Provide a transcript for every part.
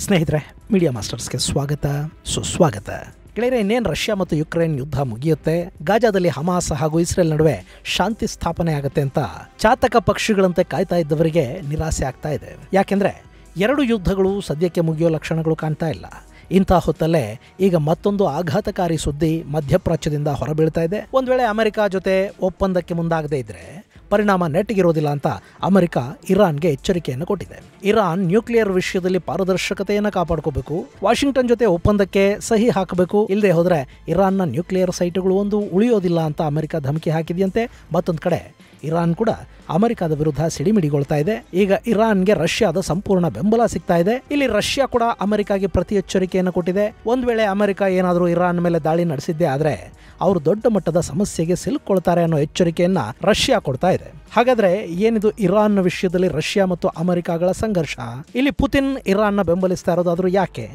ಸ್ನೇಹಿತರೆ, ಮೀಡಿಯಾ ಮಾಸ್ಟರ್ಸ್ಗೆ ಸ್ವಾಗತ ಸುಸ್ವಾಗತ. ಗೆಳೆಯರೆ, ಇನ್ನೇನು ರಷ್ಯಾ ಮತ್ತು ಯುಕ್ರೇನ್ ಯುದ್ಧ ಮುಗಿಯುತ್ತೆ, ಗಾಜಾದಲ್ಲಿ ಹಮಾಸ್ ಹಾಗೂ ಇಸ್ರೇಲ್ ನಡುವೆ ಶಾಂತಿ ಸ್ಥಾಪನೆ ಆಗುತ್ತೆ ಅಂತ ಚಾತಕ ಪಕ್ಷಿಗಳಂತೆ ಕಾಯ್ತಾ ಇದ್ದವರಿಗೆ ನಿರಾಸೆ ಆಗ್ತಾ ಇದೆ. ಯಾಕೆಂದ್ರೆ ಎರಡು ಯುದ್ಧಗಳು ಸದ್ಯಕ್ಕೆ ಮುಗಿಯೋ ಲಕ್ಷಣಗಳು ಕಾಣ್ತಾ ಇಲ್ಲ. ಇಂಥ ಹೊತ್ತಲ್ಲೇ ಈಗ ಮತ್ತೊಂದು ಆಘಾತಕಾರಿ ಸುದ್ದಿ ಮಧ್ಯಪ್ರಾಚ್ಯದಿಂದ ಹೊರಬೀಳ್ತಾ ಇದೆ. ಒಂದ್ ವೇಳೆ ಅಮೆರಿಕ ಜೊತೆ ಒಪ್ಪಂದಕ್ಕೆ ಮುಂದಾಗದೇ ಇದ್ರೆ ಪರಿಣಾಮ ನೆಟ್ಟಿಗಿರೋದಿಲ್ಲ ಅಂತ ಅಮೆರಿಕ ಇರಾನ್ಗೆ ಎಚ್ಚರಿಕೆಯನ್ನು ಕೊಟ್ಟಿದೆ. ಇರಾನ್ ನ್ಯೂಕ್ಲಿಯರ್ ವಿಷಯದಲ್ಲಿ ಪಾರದರ್ಶಕತೆಯನ್ನು ಕಾಪಾಡ್ಕೋಬೇಕು, ವಾಷಿಂಗ್ಟನ್ ಜೊತೆ ಒಪ್ಪಂದಕ್ಕೆ ಸಹಿ ಹಾಕಬೇಕು, ಇಲ್ಲದೆ ಹೋದ್ರೆ ಇರಾನ್ನ ನ್ಯೂಕ್ಲಿಯರ್ ಸೈಟ್ಗಳು ಒಂದು ಉಳಿಯೋದಿಲ್ಲ ಅಂತ ಅಮೆರಿಕ ಧಮಕಿ ಹಾಕಿದೆಯಂತೆ. ಮತ್ತೊಂದು ಕಡೆ ಇರಾನ್ ಕೂಡ ಅಮೆರಿಕದ ವಿರುದ್ಧ ಸಿಡಿಮಿಡಿಗೊಳ್ತಾ ಇದೆ. ಈಗ ಇರಾನ್ಗೆ ರಷ್ಯಾದ ಸಂಪೂರ್ಣ ಬೆಂಬಲ ಸಿಗ್ತಾ ಇದೆ. ಇಲ್ಲಿ ರಷ್ಯಾ ಕೂಡ ಅಮೆರಿಕಾಗೆ ಪ್ರತಿ ಎಚ್ಚರಿಕೆಯನ್ನು ಕೊಟ್ಟಿದೆ. ಒಂದ್ ವೇಳೆ ಅಮೆರಿಕ ಏನಾದರೂ ಇರಾನ್ ಮೇಲೆ ದಾಳಿ ನಡೆಸಿದ್ದೇ ಆದ್ರೆ ಅವರು ದೊಡ್ಡ ಮಟ್ಟದ ಸಮಸ್ಯೆಗೆ ಸಿಲುಕೊಳ್ತಾರೆ ಅನ್ನೋ ಎಚ್ಚರಿಕೆಯನ್ನ ರಷ್ಯಾ ಕೊಡ್ತಾ ಇದೆ. ಹಾಗಾದ್ರೆ ಏನಿದು ಇರಾನ್ ವಿಷಯದಲ್ಲಿ ರಷ್ಯಾ ಮತ್ತು ಅಮೆರಿಕಗಳ ಸಂಘರ್ಷ? ಇಲ್ಲಿ ಪುತಿನ್ ಇರಾನ್ನ ಬೆಂಬಲಿಸ್ತಾ ಇರೋದಾದ್ರೂ ಯಾಕೆ?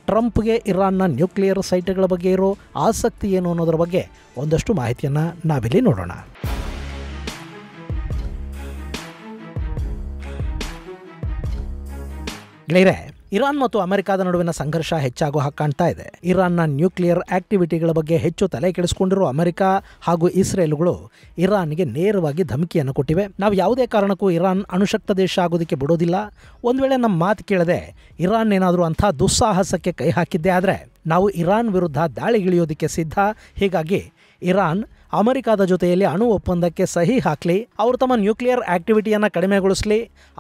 ಟ್ರಂಪ್ಗೆ ಇರಾನ್ನ ನ್ಯೂಕ್ಲಿಯರ್ ಸೈಟ್ಗಳ ಬಗ್ಗೆ ಇರೋ ಆಸಕ್ತಿ ಏನು ಅನ್ನೋದ್ರ ಬಗ್ಗೆ ಒಂದಷ್ಟು ಮಾಹಿತಿಯನ್ನ ನಾವಿಲ್ಲಿ ನೋಡೋಣ. ಗೆಳೆಯರೆ, ಇರಾನ್ ಮತ್ತು ಅಮೆರಿಕದ ನಡುವಿನ ಸಂಘರ್ಷ ಹೆಚ್ಚಾಗೋ ಹಾಗೆ ಕಾಣ್ತಾ ಇದೆ. ಇರಾನ್ನ ನ್ಯೂಕ್ಲಿಯರ್ ಆಕ್ಟಿವಿಟಿಗಳ ಬಗ್ಗೆ ಹೆಚ್ಚು ತಲೆ ಕೆಡಿಸಿಕೊಂಡಿರೋ ಅಮೆರಿಕ ಹಾಗೂ ಇಸ್ರೇಲ್ಗಳು ಇರಾನ್ಗೆ ನೇರವಾಗಿ ಧಮಕಿಯನ್ನು ಕೊಟ್ಟಿವೆ. ನಾವು ಯಾವುದೇ ಕಾರಣಕ್ಕೂ ಇರಾನ್ ಅಣುಶಕ್ತ ದೇಶ ಆಗೋದಕ್ಕೆ ಬಿಡೋದಿಲ್ಲ. ಒಂದು ವೇಳೆ ನಮ್ಮ ಮಾತು ಕೇಳದೆ ಇರಾನ್ ಏನಾದರೂ ಅಂಥ ದುಸ್ಸಾಹಸಕ್ಕೆ ಕೈ ಹಾಕಿದ್ದೇ ಆದರೆ ನಾವು ಇರಾನ್ ವಿರುದ್ಧ ದಾಳಿಗಿಳಿಯೋದಕ್ಕೆ ಸಿದ್ಧ. ಹೀಗಾಗಿ ಇರಾನ್ ಅಮೆರಿಕದ ಜೊತೆಯಲ್ಲಿ ಅಣು ಒಪ್ಪಂದಕ್ಕೆ ಸಹಿ ಹಾಕಲಿ, ಅವರು ತಮ್ಮ ನ್ಯೂಕ್ಲಿಯರ್ ಆಕ್ಟಿವಿಟಿಯನ್ನು ಕಡಿಮೆಗೊಳಿಸಲಿ,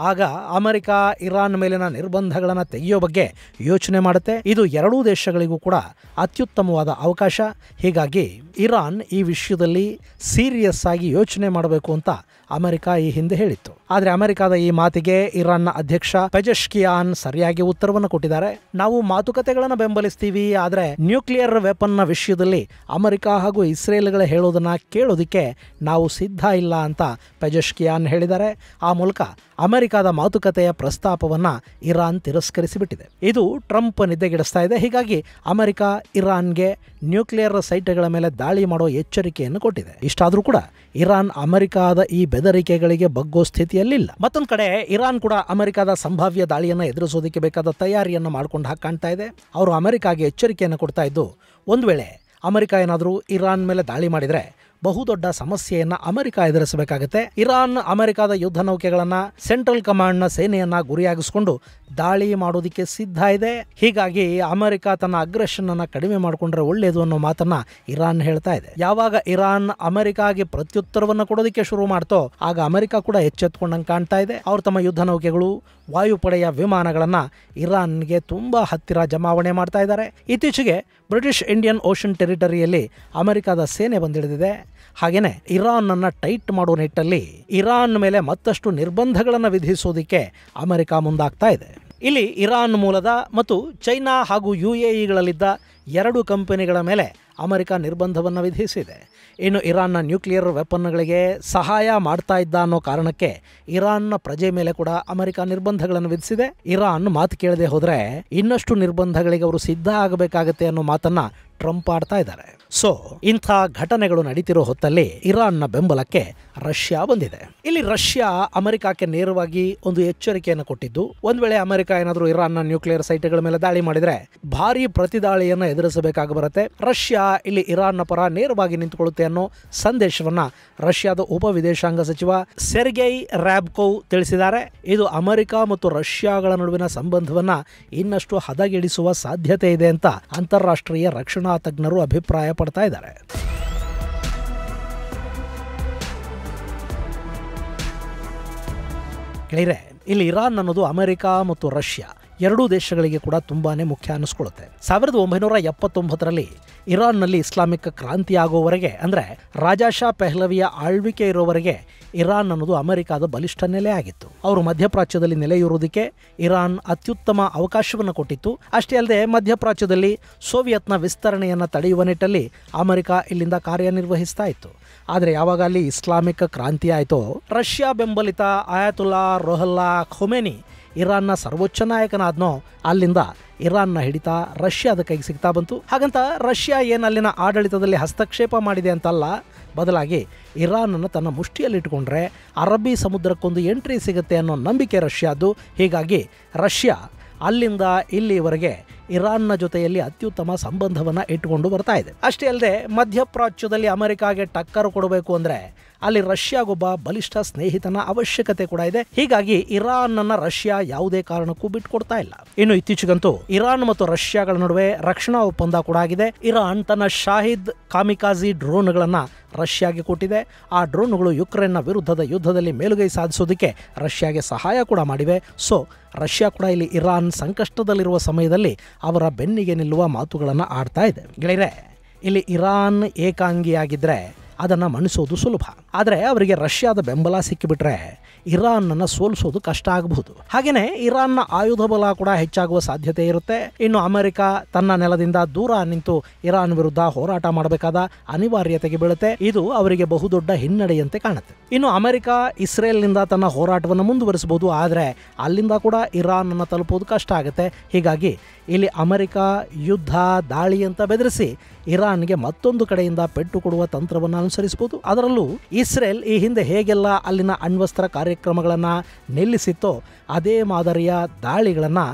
ಆಗ ಅಮೆರಿಕ ಇರಾನ್ ಮೇಲಿನ ನಿರ್ಬಂಧಗಳನ್ನು ತೆಗೆಯೋ ಬಗ್ಗೆ ಯೋಚನೆ ಮಾಡುತ್ತೆ. ಇದು ಎರಡೂ ದೇಶಗಳಿಗೂ ಕೂಡ ಅತ್ಯುತ್ತಮವಾದ ಅವಕಾಶ. ಹೀಗಾಗಿ ಇರಾನ್ ಈ ವಿಷಯದಲ್ಲಿ ಸೀರಿಯಸ್ ಆಗಿ ಯೋಚನೆ ಮಾಡಬೇಕು ಅಂತ ಅಮೆರಿಕ ಈ ಹಿಂದೆ ಹೇಳಿತ್ತು. ಆದರೆ ಅಮೆರಿಕದ ಈ ಮಾತಿಗೆ ಇರಾನ್ನ ಅಧ್ಯಕ್ಷ ಪೆಜೆಶ್ಕಿಯಾನ್ ಸರಿಯಾಗಿ ಉತ್ತರವನ್ನು ಕೊಟ್ಟಿದ್ದಾರೆ. ನಾವು ಮಾತುಕತೆಗಳನ್ನು ಬೆಂಬಲಿಸ್ತೀವಿ, ಆದರೆ ನ್ಯೂಕ್ಲಿಯರ್ ವೆಪನ್ನ ವಿಷಯದಲ್ಲಿ ಅಮೆರಿಕ ಹಾಗೂ ಇಸ್ರೇಲ್ಗಳ ಹೇಳೋದನ್ನ ಕೇಳೋದಕ್ಕೆ ನಾವು ಸಿದ್ಧ ಇಲ್ಲ ಅಂತ ಪೆಜೆಶ್ಕಿಯಾನ್ ಹೇಳಿದ್ದಾರೆ. ಆ ಮೂಲಕ ಅಮೆರಿಕದ ಮಾತುಕತೆಯ ಪ್ರಸ್ತಾಪವನ್ನ ಇರಾನ್ ತಿರಸ್ಕರಿಸಿಬಿಟ್ಟಿದೆ. ಇದು ಟ್ರಂಪ್ ನಿದ್ದೆಗೆಡಿಸ್ತಾ ಇದೆ. ಹೀಗಾಗಿ ಅಮೆರಿಕ ಇರಾನ್ಗೆ ನ್ಯೂಕ್ಲಿಯರ್ ಸೈಟ್ಗಳ ಮೇಲೆ ದಾಳಿ ಮಾಡೋ ಎಚ್ಚರಿಕೆಯನ್ನು ಕೊಟ್ಟಿದೆ. ಇಷ್ಟಾದರೂ ಕೂಡ ಇರಾನ್ ಅಮೆರಿಕದ ಈ ಬೆದರಿಕೆಗಳಿಗೆ ಬಗ್ಗೋ ಸ್ಥಿತಿಯಲ್ಲಿಲ್ಲ. ಮತ್ತೊಂದು ಕಡೆ ಇರಾನ್ ಕೂಡ ಅಮೆರಿಕದ ಸಂಭಾವ್ಯ ದಾಳಿಯನ್ನು ಎದುರಿಸೋದಕ್ಕೆ ಬೇಕಾದ ತಯಾರಿಯನ್ನು ಮಾಡ್ಕೊಂಡು ಹಾಗೆ ಕಾಣ್ತಾ ಇದೆ. ಅವರು ಅಮೆರಿಕಾಗೆ ಎಚ್ಚರಿಕೆಯನ್ನು ಕೊಡ್ತಾ ಇದ್ದು, ಒಂದು ವೇಳೆ ಅಮೆರಿಕ ಏನಾದರೂ ಇರಾನ್ ಮೇಲೆ ದಾಳಿ ಮಾಡಿದರೆ ಬಹುದೊಡ್ಡ ಸಮಸ್ಯೆಯನ್ನ ಅಮೆರಿಕ ಎದುರಿಸಬೇಕಾಗುತ್ತೆ. ಇರಾನ್ ಅಮೆರಿಕದ ಯುದ್ಧ ನೌಕೆಗಳನ್ನ, ಸೆಂಟ್ರಲ್ ಕಮಾಂಡ್ನ ಸೇನೆಯನ್ನ ಗುರಿಯಾಗಿಸಿಕೊಂಡು ದಾಳಿ ಮಾಡೋದಕ್ಕೆ ಸಿದ್ಧ ಇದೆ. ಹೀಗಾಗಿ ಅಮೆರಿಕ ತನ್ನ ಅಗ್ರೆಷನ್ ಅನ್ನ ಕಡಿಮೆ ಮಾಡಿಕೊಂಡ್ರೆ ಒಳ್ಳೆಯದು ಅನ್ನೋ ಮಾತನ್ನ ಇರಾನ್ ಹೇಳ್ತಾ ಇದೆ. ಯಾವಾಗ ಇರಾನ್ ಅಮೆರಿಕಾಗೆ ಪ್ರತ್ಯುತ್ತರವನ್ನು ಕೊಡೋದಕ್ಕೆ ಶುರು ಮಾಡ್ತೋ ಆಗ ಅಮೆರಿಕ ಕೂಡ ಎಚ್ಚೆತ್ಕೊಂಡಂಗೆ ಕಾಣ್ತಾ ಇದೆ. ಅವರು ತಮ್ಮ ಯುದ್ಧ ನೌಕೆಗಳು, ವಾಯುಪಡೆಯ ವಿಮಾನಗಳನ್ನ ಇರಾನ್ಗೆ ತುಂಬಾ ಹತ್ತಿರ ಜಮಾವಣೆ ಮಾಡ್ತಾ ಇದ್ದಾರೆ. ಇತ್ತೀಚೆಗೆ ಬ್ರಿಟಿಷ್ ಇಂಡಿಯನ್ ಓಷನ್ ಟೆರಿಟರಿಯಲ್ಲಿ ಅಮೆರಿಕದ ಸೇನೆ ಬಂದಿಳಿದಿದೆ. ಹಾಗೇನೆ ಇರಾನ್ ಅನ್ನ ಟೈಟ್ ಮಾಡೋ ನಿಟ್ಟಲ್ಲಿ ಇರಾನ್ ಮೇಲೆ ಮತ್ತಷ್ಟು ನಿರ್ಬಂಧಗಳನ್ನು ವಿಧಿಸೋದಕ್ಕೆ ಅಮೆರಿಕ ಮುಂದಾಗ್ತಾ ಇದೆ. ಇಲ್ಲಿ ಇರಾನ್ ಮೂಲದ ಮತ್ತು ಚೈನಾ ಹಾಗೂ UAEಗಳಲ್ಲಿದ್ದ ಎರಡು ಕಂಪನಿಗಳ ಮೇಲೆ ಅಮೆರಿಕ ನಿರ್ಬಂಧವನ್ನು ವಿಧಿಸಿದೆ. ಇನ್ನು ಇರಾನ್ನ ನ್ಯೂಕ್ಲಿಯರ್ ವೆಪನ್ಗಳಿಗೆ ಸಹಾಯ ಮಾಡ್ತಾ ಇದ್ದ ಅನ್ನೋ ಕಾರಣಕ್ಕೆ ಇರಾನ್ನ ಪ್ರಜೆ ಮೇಲೆ ಕೂಡ ಅಮೆರಿಕ ನಿರ್ಬಂಧಗಳನ್ನು ವಿಧಿಸಿದೆ. ಇರಾನ್ ಮಾತು ಕೇಳದೆ ಹೋದ್ರೆ ಇನ್ನಷ್ಟು ನಿರ್ಬಂಧಗಳಿಗೆ ಅವರು ಸಿದ್ಧ ಆಗಬೇಕಾಗತ್ತೆ ಅನ್ನೋ ಮಾತನ್ನ ಟ್ರಂಪ್ ಆಡ್ತಾ ಇದ್ದಾರೆ. ಸೊ ಇಂಥ ಘಟನೆಗಳು ನಡೀತಿರೋ ಹೊತ್ತಲ್ಲಿ ಇರಾನ್ನ ಬೆಂಬಲಕ್ಕೆ ರಷ್ಯಾ ಬಂದಿದೆ. ಇಲ್ಲಿ ರಷ್ಯಾ ಅಮೆರಿಕಕ್ಕೆ ನೇರವಾಗಿ ಒಂದು ಎಚ್ಚರಿಕೆಯನ್ನು ಕೊಟ್ಟಿದ್ದು, ಒಂದ್ ವೇಳೆ ಅಮೆರಿಕ ಏನಾದರೂ ಇರಾನ್ನ ನ್ಯೂಕ್ಲಿಯರ್ ಸೈಟ್ಗಳ ಮೇಲೆ ದಾಳಿ ಮಾಡಿದ್ರೆ ಭಾರಿ ಪ್ರತಿದಾಳಿಯನ್ನು ಎದುರಿಸಬೇಕಾಗಿ ಬರುತ್ತೆ. ರಷ್ಯಾ ಇಲ್ಲಿ ಇರಾನ್ನ ಪರ ನೇರವಾಗಿ ನಿಂತುಕೊಳ್ಳುತ್ತೆ ಅನ್ನೋ ಸಂದೇಶವನ್ನ ರಷ್ಯಾದ ಉಪ ವಿದೇಶಾಂಗ ಸಚಿವ ಸೆರ್ಗೈ ರ್ಯಾಬ್ಕೋವ್ ತಿಳಿಸಿದ್ದಾರೆ. ಇದು ಅಮೆರಿಕ ಮತ್ತು ರಷ್ಯಾಗಳ ನಡುವಿನ ಸಂಬಂಧವನ್ನ ಇನ್ನಷ್ಟು ಹದಗೆಡಿಸುವ ಸಾಧ್ಯತೆ ಇದೆ ಅಂತ ಅಂತಾರಾಷ್ಟ್ರೀಯ ರಕ್ಷಣಾ ತಜ್ಞರು ಅಭಿಪ್ರಾಯ ಪಡ್ತಾ ಇದ್ದಾರೆ. ಗೆಳೆಯರೆ, ಇಲ್ಲಿ ಇರಾನ್ ಅನ್ನೋದು ಅಮೆರಿಕ ಮತ್ತು ರಷ್ಯಾ ಎರಡೂ ದೇಶಗಳಿಗೆ ಕೂಡ ತುಂಬಾನೇ ಮುಖ್ಯ ಅನ್ನಿಸ್ಕೊಳ್ಳುತ್ತೆ. 1979ರಲ್ಲಿ ಇರಾನ್ನಲ್ಲಿ ಇಸ್ಲಾಮಿಕ್ ಕ್ರಾಂತಿ ಆಗೋವರೆಗೆ, ಅಂದರೆ ರಾಜಾ ಶಾ ಪೆಹ್ಲವಿಯ ಆಳ್ವಿಕೆ ಇರೋವರೆಗೆ ಇರಾನ್ ಅನ್ನೋದು ಅಮೆರಿಕದ ಬಲಿಷ್ಠ ನೆಲೆ ಆಗಿತ್ತು. ಅವರು ಮಧ್ಯಪ್ರಾಚ್ಯದಲ್ಲಿ ನೆಲೆಯೂರೋದಕ್ಕೆ ಇರಾನ್ ಅತ್ಯುತ್ತಮ ಅವಕಾಶವನ್ನು ಕೊಟ್ಟಿತ್ತು. ಅಷ್ಟೇ ಅಲ್ಲದೆ ಮಧ್ಯಪ್ರಾಚ್ಯದಲ್ಲಿ ಸೋವಿಯತ್ನ ವಿಸ್ತರಣೆಯನ್ನು ತಡೆಯುವ ನಿಟ್ಟಲ್ಲಿ ಅಮೆರಿಕ ಇಲ್ಲಿಂದ ಕಾರ್ಯನಿರ್ವಹಿಸ್ತಾ ಇತ್ತು. ಆದರೆ ಯಾವಾಗ ಅಲ್ಲಿ ಇಸ್ಲಾಮಿಕ್ ಕ್ರಾಂತಿ ಆಯಿತೋ, ರಷ್ಯಾ ಬೆಂಬಲಿತ ಆಯತುಲ್ಲಾ ರುಹಲ್ಲಾ ಖೊಮೇನಿ ಇರಾನ್ನ ಸರ್ವೋಚ್ಚ ನಾಯಕನಾದ್ನೋ ಅಲ್ಲಿಂದ ಇರಾನ್ನ ಹಿಡಿತ ರಷ್ಯಾದ ಕೈಗೆ ಸಿಗ್ತಾ ಬಂತು. ಹಾಗಂತ ರಷ್ಯಾ ಏನು ಅಲ್ಲಿನ ಆಡಳಿತದಲ್ಲಿ ಹಸ್ತಕ್ಷೇಪ ಮಾಡಿದೆ ಅಂತಲ್ಲ, ಬದಲಾಗಿ ಇರಾನನ್ನು ತನ್ನ ಮುಷ್ಟಿಯಲ್ಲಿಟ್ಟುಕೊಂಡ್ರೆ ಅರಬ್ಬಿ ಸಮುದ್ರಕ್ಕೊಂದು ಎಂಟ್ರಿ ಸಿಗುತ್ತೆ ಅನ್ನೋ ನಂಬಿಕೆ ರಷ್ಯಾದ್ದು. ಹೀಗಾಗಿ ರಷ್ಯಾ ಅಲ್ಲಿಂದ ಇಲ್ಲಿವರೆಗೆ ಇರಾನ್ನ ಜೊತೆಯಲ್ಲಿ ಅತ್ಯುತ್ತಮ ಸಂಬಂಧವನ್ನು ಇಟ್ಟುಕೊಂಡು ಬರ್ತಾ ಇದೆ. ಅಷ್ಟೇ ಅಲ್ಲದೆ ಮಧ್ಯಪ್ರಾಚ್ಯದಲ್ಲಿ ಅಮೆರಿಕಾಗೆ ಟಕ್ಕರ್ ಕೊಡಬೇಕು ಅಂದರೆ ಅಲ್ಲಿ ರಷ್ಯಾಗೊಬ್ಬ ಬಲಿಷ್ಠ ಸ್ನೇಹಿತನ ಅವಶ್ಯಕತೆ ಕೂಡ ಇದೆ. ಹೀಗಾಗಿ ಇರಾನ್ ಅನ್ನ ರಷ್ಯಾ ಯಾವುದೇ ಕಾರಣಕ್ಕೂ ಬಿಟ್ಕೊಡ್ತಾ ಇಲ್ಲ. ಇನ್ನು ಇತ್ತೀಚೆಗಂತೂ ಇರಾನ್ ಮತ್ತು ರಷ್ಯಾಗಳ ನಡುವೆ ರಕ್ಷಣಾ ಒಪ್ಪಂದ ಕೂಡ ಆಗಿದೆ. ಇರಾನ್ ತನ್ನ ಶಾಹಿದ್ ಕಾಮಿಕಾಜಿ ಡ್ರೋನ್ಗಳನ್ನ ರಷ್ಯಾಗೆ ಕೊಟ್ಟಿದೆ. ಆ ಡ್ರೋನ್ಗಳು ಯುಕ್ರೇನ್ನ ವಿರುದ್ಧದ ಯುದ್ಧದಲ್ಲಿ ಮೇಲುಗೈ ಸಾಧಿಸೋದಕ್ಕೆ ರಷ್ಯಾಗೆ ಸಹಾಯ ಕೂಡ ಮಾಡಿವೆ. ಸೊ ರಷ್ಯಾ ಕೂಡ ಇಲ್ಲಿ ಇರಾನ್ ಸಂಕಷ್ಟದಲ್ಲಿರುವ ಸಮಯದಲ್ಲಿ ಅವರ ಬೆನ್ನಿಗೆ ನಿಲ್ಲುವ ಮಾತುಗಳನ್ನು ಆಡ್ತಾ ಇದೆ. ಗೆಳೆಯರೆ, ಇಲ್ಲಿ ಇರಾನ್ ಏಕಾಂಗಿಯಾಗಿದ್ರೆ ಅದನ್ನು ಮಣಿಸೋದು ಸುಲಭ. ಆದರೆ ಅವರಿಗೆ ರಷ್ಯಾದ ಬೆಂಬಲ ಸಿಕ್ಕಿಬಿಟ್ರೆ ಇರಾನ್ನ ಸೋಲಿಸೋದು ಕಷ್ಟ ಆಗಬಹುದು. ಹಾಗೆಯೇ ಇರಾನ್ನ ಆಯುಧ ಬಲ ಕೂಡ ಹೆಚ್ಚಾಗುವ ಸಾಧ್ಯತೆ ಇರುತ್ತೆ. ಇನ್ನು ಅಮೆರಿಕ ತನ್ನ ನೆಲದಿಂದ ದೂರ ನಿಂತು ಇರಾನ್ ವಿರುದ್ಧ ಹೋರಾಟ ಮಾಡಬೇಕಾದ ಅನಿವಾರ್ಯತೆಗೆ ಬೀಳುತ್ತೆ. ಇದು ಅವರಿಗೆ ಬಹುದೊಡ್ಡ ಹಿನ್ನಡೆಯಂತೆ ಕಾಣುತ್ತೆ. ಇನ್ನು ಅಮೆರಿಕ ಇಸ್ರೇಲ್ನಿಂದ ತನ್ನ ಹೋರಾಟವನ್ನು ಮುಂದುವರಿಸಬಹುದು. ಆದರೆ ಅಲ್ಲಿಂದ ಕೂಡ ಇರಾನ್ ಅನ್ನು ತಲುಪೋದು ಕಷ್ಟ ಆಗುತ್ತೆ. ಹೀಗಾಗಿ ಇಲ್ಲಿ ಅಮೆರಿಕ ಯುದ್ಧ ದಾಳಿ ಅಂತ ಬೆದರಿಸಿ ಇರಾನ್ಗೆ ಮತ್ತೊಂದು ಕಡೆಯಿಂದ ಪೆಟ್ಟು ಕೊಡುವ ತಂತ್ರವನ್ನು ಅನುಸರಿಸಬಹುದು. ಅದರಲ್ಲೂ ಇಸ್ರೇಲ್ ಈ ಹಿಂದೆ ಹೇಗೆಲ್ಲ ಅಲ್ಲಿನ ಅಣ್ವಸ್ತ್ರ ಕಾರ್ಯಕ್ರಮಗಳನ್ನು ನಿಲ್ಲಿಸಿತ್ತೋ ಅದೇ ಮಾದರಿಯ ದಾಳಿಗಳನ್ನು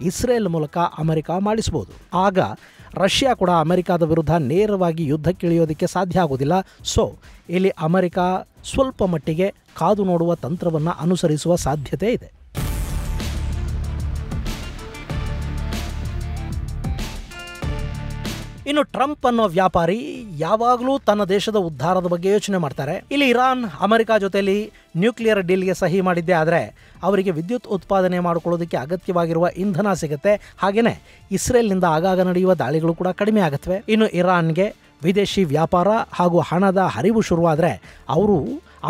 ಇಸ್ರೇಲ್ ಮೂಲಕ ಅಮೆರಿಕ ಮಾಡಿಸಬಹುದು. ಆಗ ರಷ್ಯಾ ಕೂಡ ಅಮೆರಿಕದ ವಿರುದ್ಧ ನೇರವಾಗಿ ಯುದ್ಧಕ್ಕಿಳಿಯೋದಕ್ಕೆ ಸಾಧ್ಯ ಆಗೋದಿಲ್ಲ. ಸೊ ಇಲ್ಲಿ ಅಮೆರಿಕ ಸ್ವಲ್ಪ ಮಟ್ಟಿಗೆ ಕಾದು ನೋಡುವ ತಂತ್ರವನ್ನು ಅನುಸರಿಸುವ ಸಾಧ್ಯತೆ ಇದೆ. ಇನ್ನು ಟ್ರಂಪ್ ಅನ್ನೋ ವ್ಯಾಪಾರಿ ಯಾವಾಗಲೂ ತನ್ನ ದೇಶದ ಉದ್ಧಾರದ ಬಗ್ಗೆ ಯೋಚನೆ ಮಾಡ್ತಾರೆ. ಇಲ್ಲಿ ಇರಾನ್ ಅಮೆರಿಕ ಜೊತೆಲಿ ನ್ಯೂಕ್ಲಿಯರ್ ಡೀಲ್ಗೆ ಸಹಿ ಮಾಡಿದ್ದೆ ಆದರೆ ಅವರಿಗೆ ವಿದ್ಯುತ್ ಉತ್ಪಾದನೆ ಮಾಡಿಕೊಳ್ಳೋದಕ್ಕೆ ಅಗತ್ಯವಾಗಿರುವ ಇಂಧನ ಸಿಗುತ್ತೆ. ಹಾಗೆಯೇ ಇಸ್ರೇಲ್ನಿಂದ ಆಗಾಗ ನಡೆಯುವ ದಾಳಿಗಳು ಕೂಡ ಕಡಿಮೆ ಆಗುತ್ತವೆ. ಇನ್ನು ಇರಾನ್ಗೆ ವಿದೇಶಿ ವ್ಯಾಪಾರ ಹಾಗೂ ಹಣದ ಹರಿವು ಶುರುವಾದರೆ ಅವರು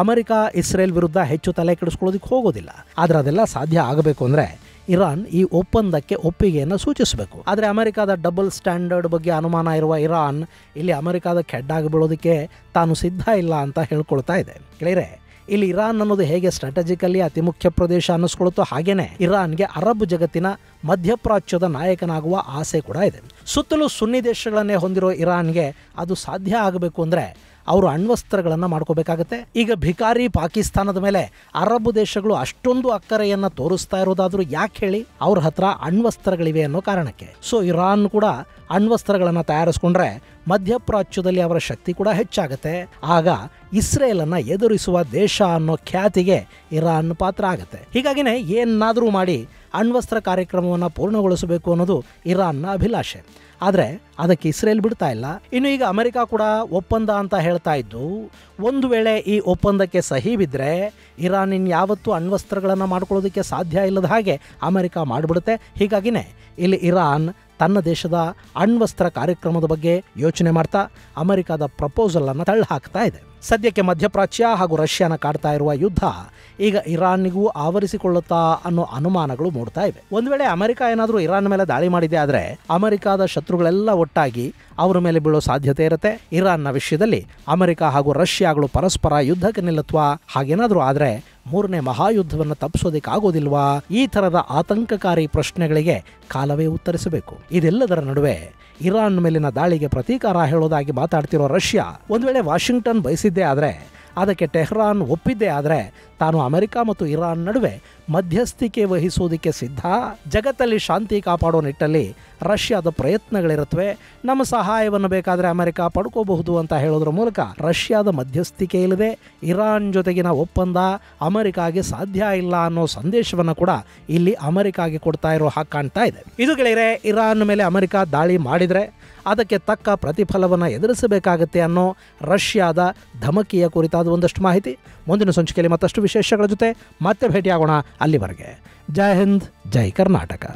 ಅಮೆರಿಕ ಇಸ್ರೇಲ್ ವಿರುದ್ಧ ಹೆಚ್ಚು ತಲೆ ಕೆಡಿಸ್ಕೊಳ್ಳೋದಕ್ಕೆ ಹೋಗೋದಿಲ್ಲ. ಆದರೆ ಅದೆಲ್ಲ ಸಾಧ್ಯ ಆಗಬೇಕು ಅಂದರೆ ಇರಾನ್ ಈ ಒಪ್ಪಂದಕ್ಕೆ ಒಪ್ಪಿಗೆಯನ್ನು ಸೂಚಿಸಬೇಕು. ಆದರೆ ಅಮೆರಿಕದ ಡಬಲ್ ಸ್ಟ್ಯಾಂಡರ್ಡ್ ಬಗ್ಗೆ ಅನುಮಾನ ಇರುವ ಇರಾನ್ ಇಲ್ಲಿ ಅಮೆರಿಕದ ಕೆಡ್ಡಾಗಿ ಬೀಳೋದಕ್ಕೆ ತಾನು ಸಿದ್ಧ ಇಲ್ಲ ಅಂತ ಹೇಳ್ಕೊಳ್ತಾ ಇದೆ. ಗೆಳೆಯರೆ, ಇಲ್ಲಿ ಇರಾನ್ ಅನ್ನೋದು ಹೇಗೆ ಸ್ಟ್ರಾಟಜಿಕಲಿ ಅತಿ ಮುಖ್ಯ ಪ್ರದೇಶ ಅನ್ನಿಸ್ಕೊಳುತ್ತೋ ಹಾಗೇನೆ ಇರಾನ್ಗೆ ಅರಬ್ ಜಗತ್ತಿನ ಮಧ್ಯಪ್ರಾಚ್ಯದ ನಾಯಕನಾಗುವ ಆಸೆ ಕೂಡ ಇದೆ. ಸುತ್ತಲೂ ಸುನ್ನಿ ದೇಶಗಳನ್ನೇ ಹೊಂದಿರೋ ಇರಾನ್ಗೆ ಅದು ಸಾಧ್ಯ ಆಗಬೇಕು ಅಂದರೆ ಅವರು ಅಣ್ವಸ್ತ್ರಗಳನ್ನು ಮಾಡ್ಕೋಬೇಕಾಗತ್ತೆ. ಈಗ ಭಿಕಾರಿ ಪಾಕಿಸ್ತಾನದ ಮೇಲೆ ಅರಬ್ ದೇಶಗಳು ಅಷ್ಟೊಂದು ಅಕ್ಕರೆಯನ್ನು ತೋರಿಸ್ತಾ ಇರೋದಾದ್ರೂ ಯಾಕೆ ಹೇಳಿ? ಅವ್ರ ಹತ್ರ ಅಣ್ವಸ್ತ್ರಗಳಿವೆ ಅನ್ನೋ ಕಾರಣಕ್ಕೆ. ಸೊ ಇರಾನ್ ಕೂಡ ಅಣ್ವಸ್ತ್ರಗಳನ್ನು ತಯಾರಿಸ್ಕೊಂಡ್ರೆ ಮಧ್ಯಪ್ರಾಚ್ಯದಲ್ಲಿ ಅವರ ಶಕ್ತಿ ಕೂಡ ಹೆಚ್ಚಾಗುತ್ತೆ. ಆಗ ಇಸ್ರೇಲನ್ನು ಎದುರಿಸುವ ದೇಶ ಅನ್ನೋ ಖ್ಯಾತಿಗೆ ಇರಾನ್ ಪಾತ್ರ ಆಗುತ್ತೆ. ಹೀಗಾಗಿನೇ ಏನಾದರೂ ಮಾಡಿ ಅಣ್ವಸ್ತ್ರ ಕಾರ್ಯಕ್ರಮವನ್ನು ಪೂರ್ಣಗೊಳಿಸಬೇಕು ಅನ್ನೋದು ಇರಾನ್ನ ಅಭಿಲಾಷೆ. ಆದರೆ ಅದಕ್ಕೆ ಇಸ್ರೇಲ್ ಬಿಡ್ತಾ ಇಲ್ಲ. ಇನ್ನು ಈಗ ಅಮೆರಿಕ ಕೂಡ ಒಪ್ಪಂದ ಅಂತ ಹೇಳ್ತಾ ಇದ್ದು, ಒಂದು ವೇಳೆ ಈ ಒಪ್ಪಂದಕ್ಕೆ ಸಹಿ ಬಿದ್ದರೆ ಇರಾನ್ ಯಾವತ್ತೂ ಅಣ್ವಸ್ತ್ರಗಳನ್ನು ಮಾಡ್ಕೊಳ್ಳೋದಕ್ಕೆ ಸಾಧ್ಯ ಇಲ್ಲದ ಹಾಗೆ ಅಮೆರಿಕ ಮಾಡಿಬಿಡುತ್ತೆ. ಹೀಗಾಗಿನೇ ಇಲ್ಲಿ ಇರಾನ್ ತನ್ನ ದೇಶದ ಅಣ್ವಸ್ತ್ರ ಕಾರ್ಯಕ್ರಮದ ಬಗ್ಗೆ ಯೋಚನೆ ಮಾಡ್ತಾ ಅಮೆರಿಕದ ಪ್ರಪೋಸಲನ್ನು ತಳ್ಳಿ ಹಾಕ್ತಾ ಇದೆ. ಸದ್ಯಕ್ಕೆ ಮಧ್ಯಪ್ರಾಚ್ಯ ಹಾಗೂ ರಷ್ಯಾನ ಕಾಡ್ತಾ ಇರುವ ಯುದ್ಧ ಈಗ ಇರಾನ್ನಿಗೂ ಆವರಿಸಿಕೊಳ್ಳುತ್ತಾ ಅನ್ನೋ ಅನುಮಾನಗಳು ಮೂಡ್ತಾ ಇವೆ. ಒಂದು ವೇಳೆ ಅಮೆರಿಕ ಏನಾದರೂ ಇರಾನ್ ಮೇಲೆ ದಾಳಿ ಮಾಡಿದೆ ಆದರೆ ಅಮೆರಿಕದ ಶತ್ರುಗಳೆಲ್ಲ ಒಟ್ಟಾಗಿ ಅವರ ಮೇಲೆ ಬೀಳೋ ಸಾಧ್ಯತೆ ಇರುತ್ತೆ. ಇರಾನ್ನ ವಿಷಯದಲ್ಲಿ ಅಮೆರಿಕ ಹಾಗೂ ರಷ್ಯಾಗಳು ಪರಸ್ಪರ ಯುದ್ಧಕ್ಕೆ ನಿಲ್ಲುತ್ವಾ? ಹಾಗೇನಾದರೂ ಆದರೆ ಮೂರನೇ ಮಹಾಯುದ್ಧವನ್ನು ತಪ್ಪಿಸೋದಕ್ಕಾಗೋದಿಲ್ವಾ? ಈ ಥರದ ಆತಂಕಕಾರಿ ಪ್ರಶ್ನೆಗಳಿಗೆ ಕಾಲವೇ ಉತ್ತರಿಸಬೇಕು. ಇದೆಲ್ಲದರ ನಡುವೆ ಇರಾನ್ ಮೇಲಿನ ದಾಳಿಗೆ ಪ್ರತೀಕಾರ ಹೇಳೋದಾಗಿ ಮಾತಾಡ್ತಿರೋ ರಷ್ಯಾ ಒಂದು ವೇಳೆ ವಾಷಿಂಗ್ಟನ್ ಬಯಸಿದ್ದೇ ಆದರೆ, ಅದಕ್ಕೆ ಟೆಹ್ರಾನ್ ಒಪ್ಪಿದ್ದೇ ಆದರೆ ತಾನು ಅಮೆರಿಕ ಮತ್ತು ಇರಾನ್ ನಡುವೆ ಮಧ್ಯಸ್ಥಿಕೆ ವಹಿಸೋದಕ್ಕೆ ಸಿದ್ಧ. ಜಗತ್ತಲ್ಲಿ ಶಾಂತಿ ಕಾಪಾಡೋ ನಿಟ್ಟಲ್ಲಿ ರಷ್ಯಾದ ಪ್ರಯತ್ನಗಳಿರುತ್ತವೆ. ನಮ್ಮ ಸಹಾಯವನ್ನು ಬೇಕಾದರೆ ಅಮೆರಿಕ ಪಡ್ಕೋಬಹುದು ಅಂತ ಹೇಳೋದ್ರ ಮೂಲಕ ರಷ್ಯಾದ ಮಧ್ಯಸ್ಥಿಕೆ ಇಲ್ಲದೆ ಇರಾನ್ ಜೊತೆಗಿನ ಒಪ್ಪಂದ ಅಮೆರಿಕಾಗೆ ಸಾಧ್ಯ ಇಲ್ಲ ಅನ್ನೋ ಸಂದೇಶವನ್ನು ಕೂಡ ಇಲ್ಲಿ ಅಮೆರಿಕಾಗೆ ಕೊಡ್ತಾ ಇರೋ ಹಾಗೆ ಕಾಣ್ತಾ ಇದೆ. ಇದು ಗೆಳೆಯರೆ, ಇರಾನ್ ಮೇಲೆ ಅಮೆರಿಕ ದಾಳಿ ಮಾಡಿದರೆ ಅದಕ್ಕೆ ತಕ್ಕ ಪ್ರತಿಫಲವನ್ನು ಎದುರಿಸಬೇಕಾಗತ್ತೆ ಅನ್ನೋ ರಷ್ಯಾದ ಧಮಕಿಯ ಕುರಿತಾದ ಒಂದಷ್ಟು ಮಾಹಿತಿ. ಮುಂದಿನ ಸಂಚಿಕೆಯಲ್ಲಿ ಮತ್ತಷ್ಟು ವಿಶೇಷಗಳ ಜೊತೆ ಮತ್ತೆ ಭೇಟಿಯಾಗೋಣ. ಅಲ್ಲಿವರೆಗೆ ಜೈ ಹಿಂದ್, ಜೈ ಕರ್ನಾಟಕ.